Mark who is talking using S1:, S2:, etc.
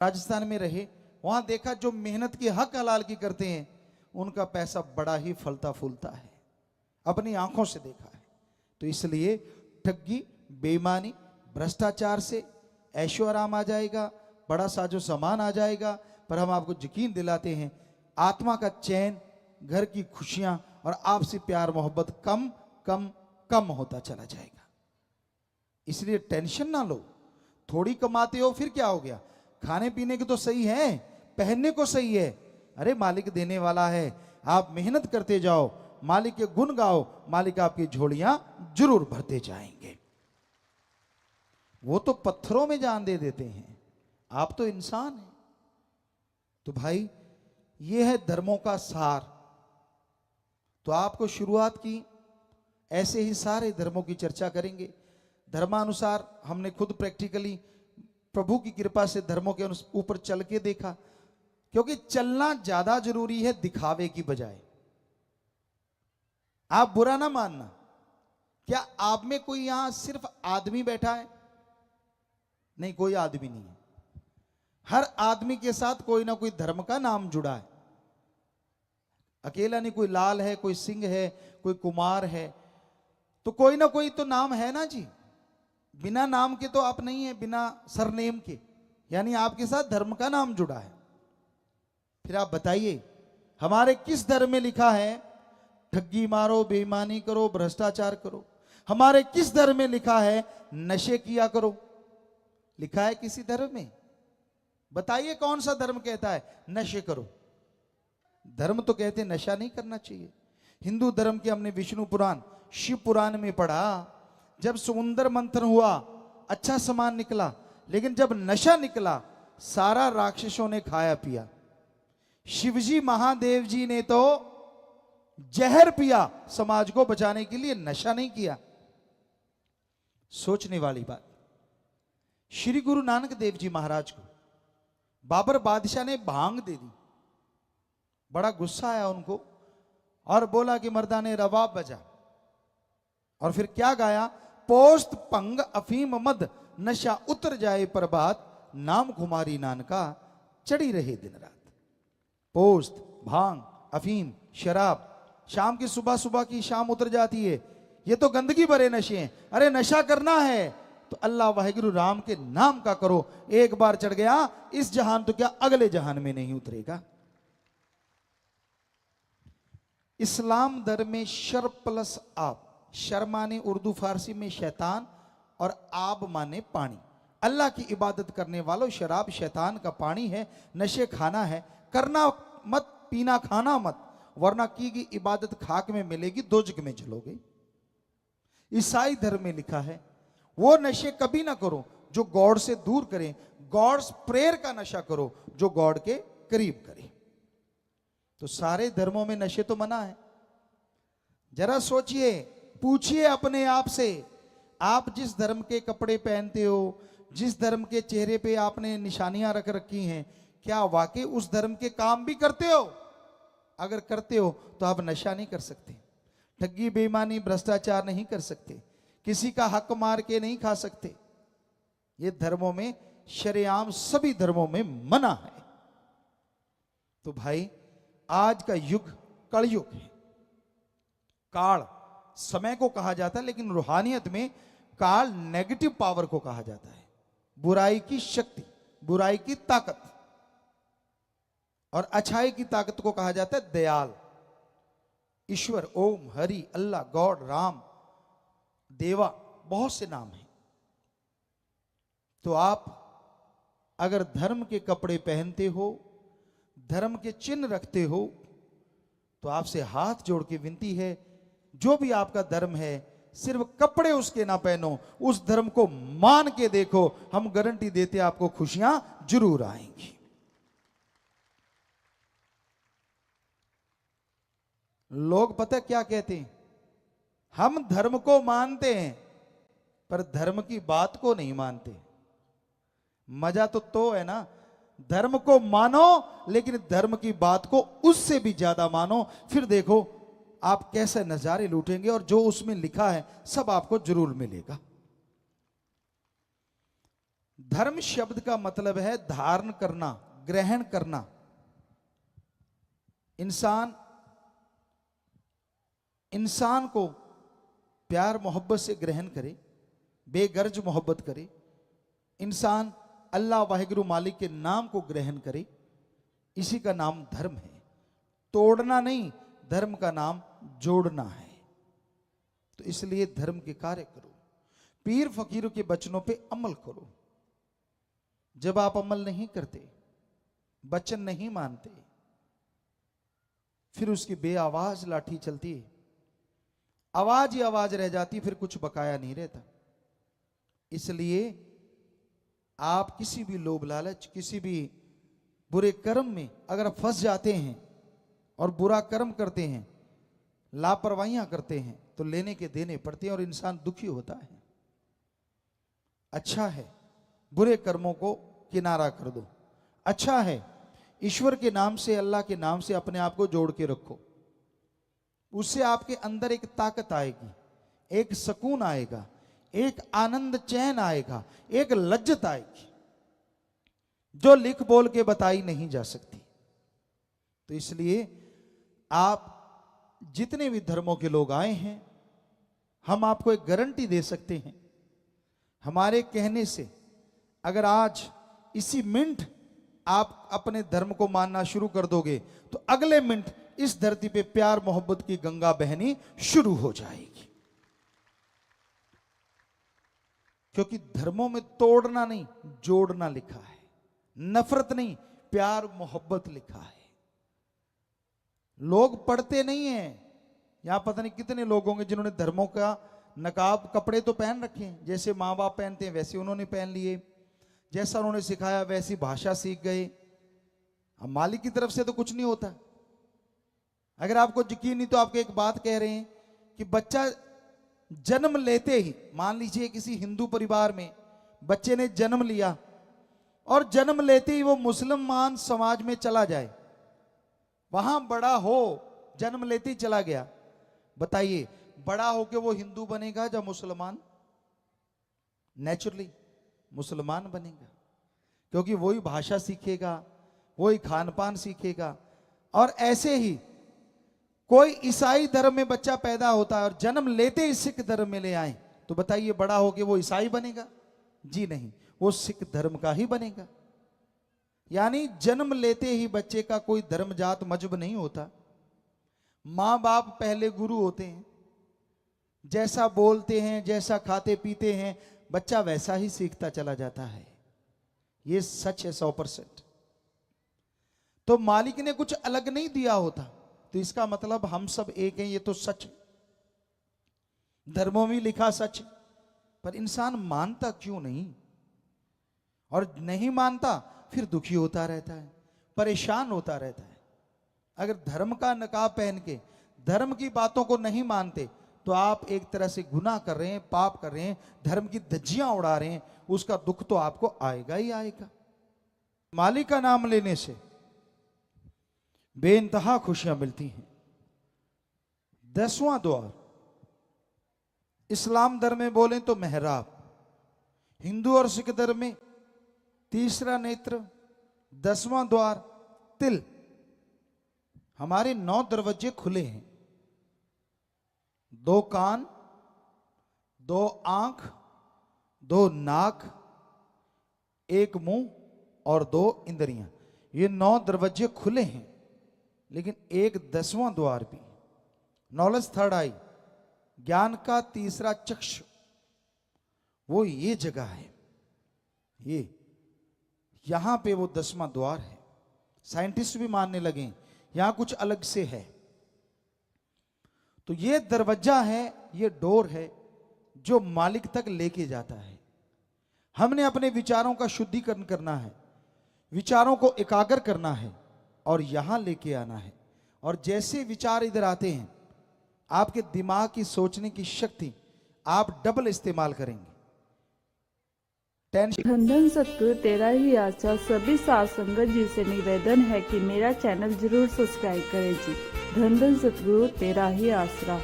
S1: राजस्थान में रहे, वहां देखा जो मेहनत की हक हलाल की करते हैं उनका पैसा बड़ा ही फलता फूलता है, अपनी आंखों से देखा है। तो इसलिए ठगी, बेईमानी, भ्रष्टाचार से ऐशो आराम आ जाएगा, बड़ा साजो सामान आ जाएगा, पर हम आपको यकीन दिलाते हैं आत्मा का चैन, घर की खुशियां और आपसी प्यार मोहब्बत कम कम कम होता चला जाएगा। इसलिए टेंशन ना लो, थोड़ी कमाते हो फिर क्या हो गया, खाने पीने के तो सही है, पहनने को सही है, अरे मालिक देने वाला है, आप मेहनत करते जाओ, मालिक के गुण गाओ, मालिक आपकी झोलियां जरूर भरते जाएंगे। वो तो पत्थरों में जान दे देते हैं, आप तो इंसान हैं। तो भाई ये है धर्मों का सार। तो आपको शुरुआत की, ऐसे ही सारे धर्मों की चर्चा करेंगे। धर्मानुसार हमने खुद प्रैक्टिकली प्रभु की कृपा से धर्मों के ऊपर चल के देखा, क्योंकि चलना ज्यादा जरूरी है दिखावे की बजाय। आप बुरा ना मानना, क्या आप में कोई यहां सिर्फ आदमी बैठा है? नहीं, कोई आदमी नहीं है। हर आदमी के साथ कोई ना कोई धर्म का नाम जुड़ा है। अकेला नहीं, कोई लाल है, कोई सिंह है, कोई कुमार है, तो कोई ना कोई तो नाम है ना जी। बिना नाम के तो आप नहीं है, बिना सरनेम के, यानी आपके साथ धर्म का नाम जुड़ा है। फिर आप बताइए हमारे किस धर्म में लिखा है ठगी मारो, बेईमानी करो, भ्रष्टाचार करो? हमारे किस धर्म में लिखा है नशे किया करो? लिखा है किसी धर्म में? बताइए कौन सा धर्म कहता है नशे करो? धर्म तो कहते नशा नहीं करना चाहिए। हिंदू धर्म के हमने विष्णु पुराण, शिव पुराण में पढ़ा, जब समुद्र मंथन हुआ अच्छा सामान निकला, लेकिन जब नशा निकला सारा राक्षसों ने खाया पिया। शिवजी महादेव जी ने तो जहर पिया समाज को बचाने के लिए, नशा नहीं किया। सोचने वाली बात। श्री गुरु नानक देव जी महाराज को बाबर बादशाह ने भांग दे दी, बड़ा गुस्सा आया उनको और बोला कि मर्दाने रबाब बजा, और फिर क्या गाया, पोस्त पंग अफीम मद नशा उतर जाए प्रभात, नाम कुमारी नानका चढ़ी रहे दिन रात। पोस्त, भांग, अफीम, शराब, शाम की सुबह सुबह की शाम उतर जाती है, ये तो गंदगी भरे नशे हैं। अरे नशा करना है तो अल्लाह वाहिगुरु राम के नाम का करो, एक बार चढ़ गया इस जहान तो क्या अगले जहान में नहीं उतरेगा। इस्लाम धर्म में शर प्लस आब, शर माने उर्दू फारसी में शैतान और आब माने पानी। अल्लाह की इबादत करने वालों, शराब शैतान का पानी है, नशे खाना है, करना मत, पीना खाना मत, वरना की गई इबादत खाक में मिलेगी, दोजख में जलोगे। ईसाई धर्म में लिखा है वो नशे कभी ना करो जो गॉड से दूर करें, गॉड्स प्रेयर का नशा करो जो गॉड के करीब करे। तो सारे धर्मों में नशे तो मना है। जरा सोचिए, पूछिए अपने आप से, आप जिस धर्म के कपड़े पहनते हो, जिस धर्म के चेहरे पे आपने निशानियां रख रखी हैं, क्या वाकई उस धर्म के काम भी करते हो? अगर करते हो तो आप नशा नहीं कर सकते, ठगी बेईमानी भ्रष्टाचार नहीं कर सकते, किसी का हक मार के नहीं खा सकते। ये धर्मों में शरेआम सभी धर्मों में मना है। तो भाई आज का युग कलयुग है। काल समय को कहा जाता है, लेकिन रूहानियत में काल नेगेटिव पावर को कहा जाता है, बुराई की शक्ति, बुराई की ताकत, और अच्छाई की ताकत को कहा जाता है दयाल। ईश्वर, ओम, हरि, अल्लाह, गॉड, राम, देवा, बहुत से नाम हैं। तो आप अगर धर्म के कपड़े पहनते हो, धर्म के चिन्ह रखते हो, तो आपसे हाथ जोड़ के विनती है, जो भी आपका धर्म है सिर्फ कपड़े उसके ना पहनो, उस धर्म को मान के देखो, हम गारंटी देते आपको खुशियां जरूर आएंगी। लोग पता क्या कहते हैं, हम धर्म को मानते हैं पर धर्म की बात को नहीं मानते। मजा तो है ना, धर्म को मानो लेकिन धर्म की बात को उससे भी ज्यादा मानो, फिर देखो आप कैसे नजारे लूटेंगे, और जो उसमें लिखा है सब आपको जरूर मिलेगा। धर्म शब्द का मतलब है धारण करना, ग्रहण करना। इंसान को प्यार मोहब्बत से ग्रहण करे, बेगर्ज मोहब्बत करे। इंसान अल्लाह वाहिगुरु मालिक के नाम को ग्रहण करे, इसी का नाम धर्म है। तोड़ना नहीं, धर्म का नाम जोड़ना है। तो इसलिए धर्म के कार्य करो, पीर फकीरों के वचनों पे अमल करो। जब आप अमल नहीं करते, वचन नहीं मानते, फिर उसकी बेआवाज लाठी चलती है, आवाज ही आवाज रह जाती, फिर कुछ बकाया नहीं रहता। इसलिए आप किसी भी लोभ लालच, किसी भी बुरे कर्म में अगर फंस जाते हैं और बुरा कर्म करते हैं, लापरवाहियां करते हैं, तो लेने के देने पड़ते हैं और इंसान दुखी होता है। अच्छा है बुरे कर्मों को किनारा कर दो। अच्छा है ईश्वर के नाम से, अल्लाह के नाम से अपने आप को जोड़ के रखो। उससे आपके अंदर एक ताकत आएगी, एक सुकून आएगा, एक आनंद चैन आएगा, एक लज्जत आएगी जो लिख बोल के बताई नहीं जा सकती। तो इसलिए आप जितने भी धर्मों के लोग आए हैं, हम आपको एक गारंटी दे सकते हैं, हमारे कहने से अगर आज इसी मिनट आप अपने धर्म को मानना शुरू कर दोगे, तो अगले मिनट इस धरती पे प्यार मोहब्बत की गंगा बहनी शुरू हो जाएगी। क्योंकि धर्मों में तोड़ना नहीं, जोड़ना लिखा है, नफरत नहीं, प्यार मोहब्बत लिखा है। लोग पढ़ते नहीं हैं। यहां पता नहीं कितने लोग होंगे जिन्होंने धर्मों का नकाब, कपड़े तो पहन रखे हैं, जैसे माँ बाप पहनते हैं वैसे उन्होंने पहन लिए, जैसा उन्होंने सिखाया वैसी भाषा सीख गए। अब मालिक की तरफ से तो कुछ नहीं होता। अगर आपको यकीन नहीं तो आपको एक बात कह रहे हैं कि बच्चा जन्म लेते ही, मान लीजिए किसी हिंदू परिवार में बच्चे ने जन्म लिया और जन्म लेते ही वो मुसलमान समाज में चला जाए, वहां बड़ा हो, जन्म लेते ही चला गया, बताइए बड़ा होके वो हिंदू बनेगा या मुसलमान? नेचुरली मुसलमान बनेगा, क्योंकि वही भाषा सीखेगा, वही खान पान सीखेगा। और ऐसे ही कोई ईसाई धर्म में बच्चा पैदा होता है और जन्म लेते ही सिख धर्म में ले आए, तो बताइए बड़ा होके वो ईसाई बनेगा? जी नहीं, वो सिख धर्म का ही बनेगा। यानी जन्म लेते ही बच्चे का कोई धर्म जात मजहब नहीं होता। मां बाप पहले गुरु होते हैं, जैसा बोलते हैं, जैसा खाते पीते हैं, बच्चा वैसा ही सीखता चला जाता है। यह सच है 100%। तो मालिक ने कुछ अलग नहीं दिया होता, तो इसका मतलब हम सब एक हैं, ये तो सच है। धर्मों में लिखा सच है, पर इंसान मानता क्यों नहीं? और नहीं मानता फिर दुखी होता रहता है, परेशान होता रहता है। अगर धर्म का नकाब पहन के धर्म की बातों को नहीं मानते, तो आप एक तरह से गुनाह कर रहे हैं, पाप कर रहे हैं, धर्म की धज्जियां उड़ा रहे हैं। उसका दुख तो आपको आएगा ही आएगा। मालिक का नाम लेने से बेइंतहा खुशियां मिलती हैं। 10वां द्वार इस्लाम धर्म में बोलें तो मेहराब, हिंदू और सिख धर्म में तीसरा नेत्र, 10वां द्वार तिल। हमारे 9 दरवाजे खुले हैं, 2 कान, 2 आंख, 2 नाक, 1 मुंह और 2 इंद्रियां। ये 9 दरवाजे खुले हैं, लेकिन एक 10वां द्वार भी, नॉलेज थर्ड आई, ज्ञान का तीसरा चक्षु, वो ये जगह है। ये यहां पे वो 10वां द्वार है। साइंटिस्ट भी मानने लगे यहां कुछ अलग से है। तो ये दरवाजा है, ये डोर है जो मालिक तक लेके जाता है। हमने अपने विचारों का शुद्धिकरण करना है, विचारों को एकाग्र करना है और यहां लेके आना है। और जैसे विचार इधर आते हैं, आपके दिमाग की सोचने की शक्ति आप डबल इस्तेमाल करेंगे।
S2: धन धन सतगुरु तेरा ही आशा। सभी साध संगत जी से निवेदन है कि मेरा चैनल जरूर सब्सक्राइब करें जी। धन धन सतगुरु तेरा ही आसरा।